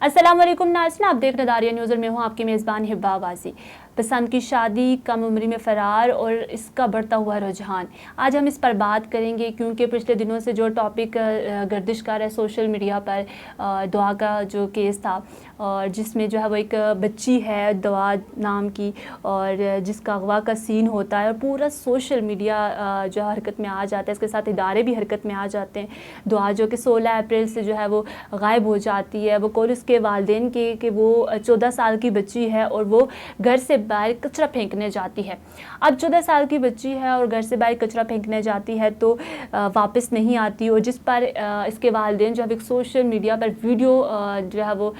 अस्सलाम वालेकुम नाज़रीन, आप देख रहे दारिया न्यूज़ और मैं हूँ आपकी मेज़बान हिब्बा आवाज़ी। पसंद की शादी, कम उम्री में फ़रार और इसका बढ़ता हुआ रुझान, आज हम इस पर बात करेंगे क्योंकि पिछले दिनों से जो टॉपिक गर्दिश कर रहा है सोशल मीडिया पर, दुआ का जो केस था और जिसमें जो है वो एक बच्ची है दुआ नाम की और जिसका अगवा का सीन होता है और पूरा सोशल मीडिया जो हरकत में आ जाता है, इसके साथ इदारे भी हरकत में आ जाते हैं। दुआ जो कि 16 अप्रैल से जो है वो गायब हो जाती है। वो कॉल उसके वालिदैन के कि वो 14 साल की बच्ची है और वो घर से बाहर कचरा फेंकने जाती है। अब 14 साल की बच्ची है और घर से बाहर कचरा फेंकने जाती है तो वापस नहीं आती, और जिस पर इसके वालिदैन जो है एक सोशल मीडिया पर वीडियो जो है वो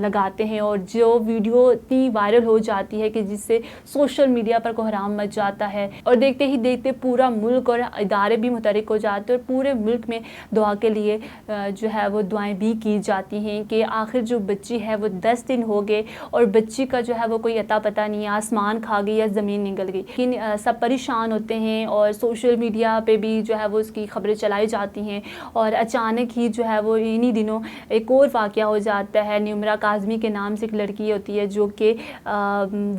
लगाते हैं और जो वीडियो इतनी वायरल हो जाती है कि जिससे सोशल मीडिया पर कोहराम मच जाता है और देखते ही देखते पूरा मुल्क और इदारे भी मुतहरिक हो जाते हैं और पूरे मुल्क में दुआ के लिए जो है वो दुआएं भी की जाती हैं कि आखिर जो बच्ची है वो 10 दिन हो गए और बच्ची का जो है वो कोई अता पता नहीं है, आसमान खा गई या ज़मीन निकल गई। लेकिन सब परेशान होते हैं और सोशल मीडिया पे भी जो है वो उसकी खबरें चलाई जाती हैं और अचानक ही जो है वो इन्हीं दिनों एक और वाक़या हो जाता है। निमरा काज़मी के नाम से एक लड़की होती है जो कि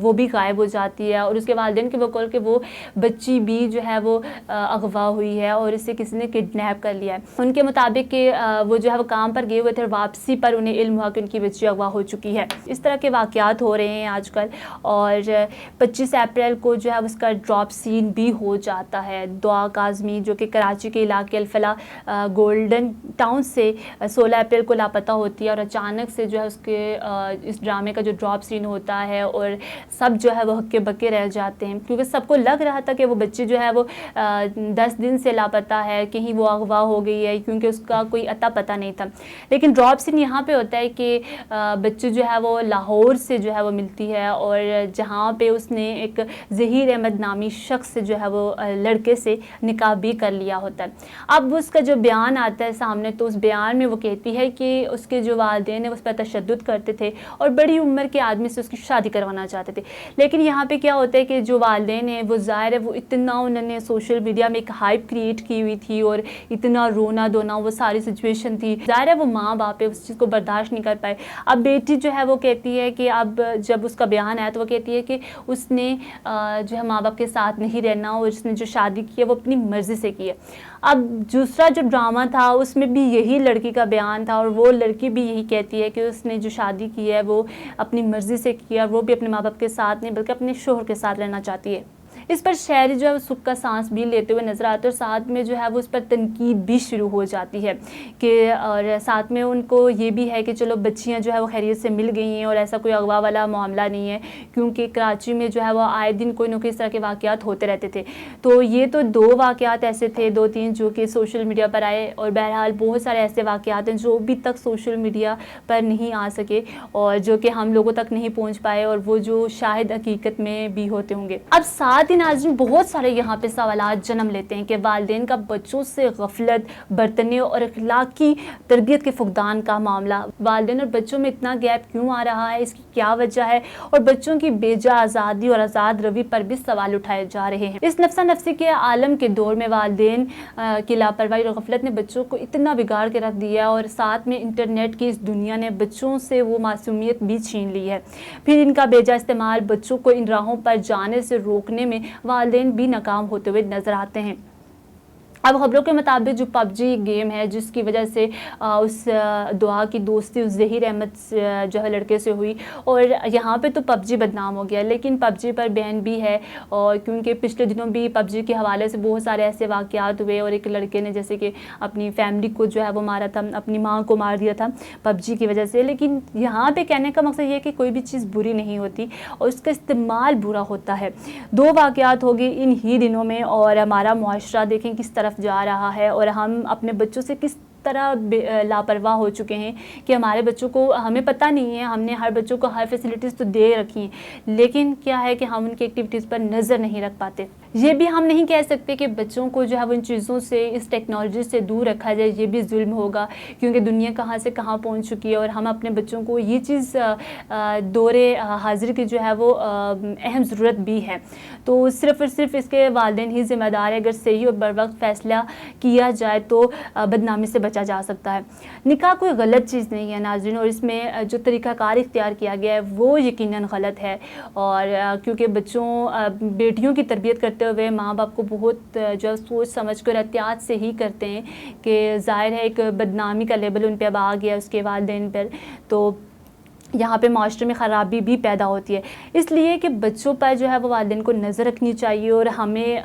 वो भी गायब हो जाती है और उसके वालिदैन के वक़्ल के वो बच्ची भी जो है वो अगवा हुई है और इसे किसी ने किडनैप कर लिया है। उनके मुताबिक कि वो जो है वो काम पर गए हुए थे और वापसी पर उन्हें इल्म हुआ कि उनकी बच्ची अगवा हो चुकी है। इस तरह के वाक़यात हो रहे हैं आजकल और 25 अप्रैल को जो है उसका ड्रॉप सीन भी हो जाता है। दुआ काज़मी जो कि कराची के इलाके अल-फलाह गोल्डन टाउन से 16 अप्रैल को लापता होती है और अचानक से जो है उसके इस ड्रामे का जो ड्रॉप सीन होता है और सब जो है वो हक्के बक्के रह जाते हैं क्योंकि सबको लग रहा था कि वो बच्ची जो है वो 10 दिन से लापता है, कहीं वो अगवा हो गई है क्योंकि उसका कोई अता पता नहीं था। लेकिन ड्रॉप सीन यहाँ पे होता है कि बच्ची जो है वो लाहौर से जो है वो मिलती है और जहाँ पे उसने एक ज़हीर अहमद नामी शख्स से जो है वो लड़के से निकाह भी कर लिया होता है। अब उसका जो बयान आता है सामने तो उस बयान में वो कहती है कि उसके जो वालिदैन है उस पर तशद्दुद करते थे और बड़ी उम्र के आदमी से उसकी शादी करवाना चाहते थे। लेकिन यहाँ पे क्या होता है कि जो वालिदैन है वो ज़ाहिर है वो इतना उन्होंने सोशल मीडिया में एक हाइप क्रिएट की हुई थी और इतना रोना धोना वो सारी सिचुएशन थी, ज़ाहिर है वो माँ बाप है उस चीज़ को बर्दाश्त नहीं कर पाए। अब बेटी जो है वो कहती है कि अब जब उसका बयान आया तो वो कहती है कि उसने जो है माँ बाप के साथ नहीं रहना और उसने जो शादी की है वो अपनी मर्ज़ी से की है। अब दूसरा जो ड्रामा था उसमें भी यही लड़की का बयान था और वो लड़की भी यही कहती है कि उसने जो शादी की है वो अपनी मर्ज़ी से की है और वो भी अपने माँ बाप के साथ नहीं बल्कि अपने शोहर के साथ रहना चाहती है। इस पर शहरी जो है वो सुख का सांस भी लेते हुए नज़र आते हैं और साथ में जो है वो उस पर तनकीद भी शुरू हो जाती है कि और साथ में उनको ये भी है कि चलो बच्चियां जो है वो खैरियत से मिल गई हैं और ऐसा कोई अगवा वाला मामला नहीं है क्योंकि कराची में जो है वो आए दिन कोई ना कोई इस तरह के वाक़यात होते रहते थे। तो ये तो 2 वाक़यात ऐसे थे 2-3 जो कि सोशल मीडिया पर आए और बहरहाल बहुत सारे ऐसे वाक़यात हैं जो अभी तक सोशल मीडिया पर नहीं आ सके और जो कि हम लोगों तक नहीं पहुँच पाए और वो जो शायद हकीकत में भी होते होंगे। अब साथ ही नाज़रीन बहुत सारे यहाँ पे सवालात जन्म लेते हैं कि वालिदैन का बच्चों से गफलत बरतने और अखलाकी तरबियत के फुकदान का मामला, वालिदैन और बच्चों में इतना गैप क्यों आ रहा है, इसकी क्या वजह है और बच्चों की बेजा आज़ादी और आज़ाद रवि पर भी सवाल उठाए जा रहे हैं। इस नफ्सा नफ्सी के आलम के दौर में वालिदैन की लापरवाही और गफलत ने बच्चों को इतना बिगाड़ के रख दिया और साथ में इंटरनेट की इस दुनिया ने बच्चों से वो मासूमियत भी छीन ली है। फिर इनका बेजा इस्तेमाल बच्चों को इन राहों पर जाने से रोकने में वालिदैन भी नाकाम होते हुए नजर आते हैं। अब खबरों के मुताबिक जो पबजी गेम है जिसकी वजह से उस दुआ की दोस्ती उस ज़हीर अहमद जो है लड़के से हुई और यहाँ पे तो पबजी बदनाम हो गया लेकिन पबजी पर बैन भी है और क्योंकि पिछले दिनों भी पबजी के हवाले से बहुत सारे ऐसे वाक़यात हुए और एक लड़के ने जैसे कि अपनी फैमिली को जो है वो मारा था, अपनी माँ को मार दिया था पबजी की वजह से। लेकिन यहाँ पर कहने का मकसद ये है कि कोई भी चीज़ बुरी नहीं होती और उसका इस्तेमाल बुरा होता है। 2 वाक़यात हो गए इन ही दिनों में और हमारा मुआशरा देखें किस तरफ जा रहा है और हम अपने बच्चों से किस तरह लापरवाह हो चुके हैं कि हमारे बच्चों को हमें पता नहीं है, हमने हर बच्चों को हर फैसिलिटीज़ तो दे रखी हैं लेकिन क्या है कि हम उनकी एक्टिविटीज़ पर नज़र नहीं रख पाते। یہ بھی ہم نہیں کہہ سکتے کہ بچوں کو جو ہے وہ ان چیزوں سے، اس ٹیکنالوجی سے دور رکھا جائے، یہ بھی ظلم ہوگا، کیونکہ دنیا کہاں سے کہاں پہنچ چکی ہے اور ہم اپنے بچوں کو یہ چیز دور حاضر کی جو ہے وہ اہم ضرورت بھی ہے۔ تو صرف اور صرف اس کے والدین ہی ذمہ دار ہے۔ اگر صحیح اور بر وقت فیصلہ کیا جائے تو بدنامی سے بچا جا سکتا ہے۔ نکاح کوئی غلط چیز نہیں ہے ناظرین، اور اس میں جو طریقہ کار اختیار کیا گیا ہے وہ یقیناً غلط ہے، اور کیونکہ بچوں بیٹیوں کی تربیت کرتے ہوئے ماں باپ کو بہت جو سوچ سمجھ کر احتیاط سے ہی کرتے ہیں، کہ ظاہر ہے ایک بدنامی کا لیبل ان پہ اب آ گیا اس کے والدین پر، تو یہاں پہ معاشرے میں خرابی بھی پیدا ہوتی ہے۔ اس لیے کہ بچوں پر جو ہے وہ والدین کو نظر رکھنی چاہیے، اور ہمیں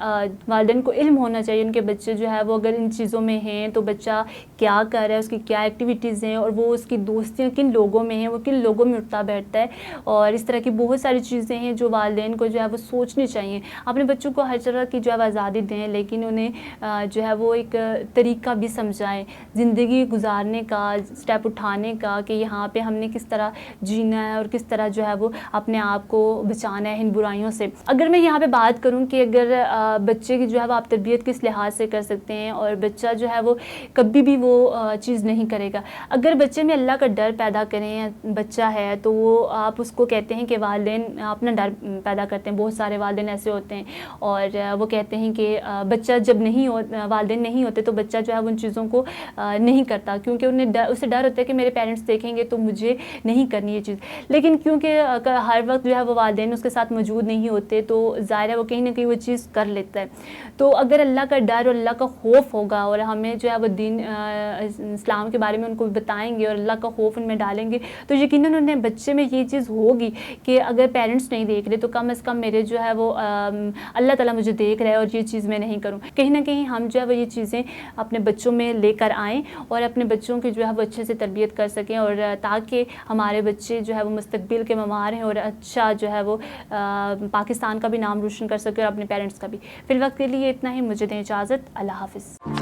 والدین کو علم ہونا چاہیے ان کے بچے جو ہے وہ اگر ان چیزوں میں ہیں تو بچہ کیا کر رہا ہے، اس کی کیا ایکٹیویٹیز ہیں، اور وہ اس کی دوستیاں کن لوگوں میں ہیں، وہ کن لوگوں میں اٹھتا بیٹھتا ہے، اور اس طرح کی بہت ساری چیزیں ہیں جو والدین کو جو ہے وہ سوچنی چاہیے۔ اپنے بچوں کو ہر طرح کی جو ہے وہ آزادی دیں، لیکن انہیں جو ہے وہ ایک طریقہ بھی سمجھائیں زندگی گزارنے کا، اسٹیپ اٹھانے کا، کہ یہاں پہ ہم نے کس طرح جینا ہے اور کس طرح جو ہے وہ اپنے آپ کو بچانا ہے ان برائیوں سے۔ اگر میں یہاں پہ بات کروں کہ اگر بچے کی جو ہے وہ آپ تربیت کس لحاظ سے کر سکتے ہیں، اور بچہ جو ہے وہ کبھی بھی وہ چیز نہیں کرے گا، اگر بچے میں اللہ کا ڈر پیدا کریں، بچہ ہے تو وہ آپ اس کو کہتے ہیں کہ والدین اپنا ڈر پیدا کرتے ہیں، بہت سارے والدین ایسے ہوتے ہیں، اور وہ کہتے ہیں کہ بچہ جب والدین نہیں ہوتے تو بچہ جو ہے وہ ان چیزوں کو نہیں کرتا، کیونکہ اسے ڈر ہوتا ہے کہ میرے پیرنٹس دیکھیں گے تو مجھے نہیں کرنی یہ چیز۔ لیکن کیونکہ ہر وقت جو ہے وہ والدین اس کے ساتھ موجود نہیں ہوتے تو ظاہر ہے وہ کہیں نہ کہیں وہ چیز کر لیتا ہے۔ تو اگر اللہ کا ڈر اور اللہ کا خوف ہوگا، اور ہمیں جو ہے وہ دین اسلام کے بارے میں ان کو بتائیں گے اور اللہ کا خوف ان میں ڈالیں گے، تو یقیناً انہیں بچے میں یہ چیز ہوگی کہ اگر پیرنٹس نہیں دیکھ رہے تو کم از کم میرے جو ہے وہ اللہ تعالیٰ مجھے دیکھ رہا ہے، اور یہ چیز میں نہیں کروں۔ کہیں نہ کہیں ہم جو ہے وہ یہ چیزیں اپنے بچوں میں لے کر آئیں، اور اپنے بچوں کی جو ہے وہ اچھے سے تربیت کر سکیں، اور تاکہ ہمارے بچے جو ہے وہ مستقبل کے معمار ہیں، اور اچھا جو ہے وہ پاکستان کا بھی نام روشن کر سکے اور اپنے پیرنٹس کا بھی۔ فی الوقت کے لیے اتنا ہی، مجھے دیں اجازت، اللہ حافظ۔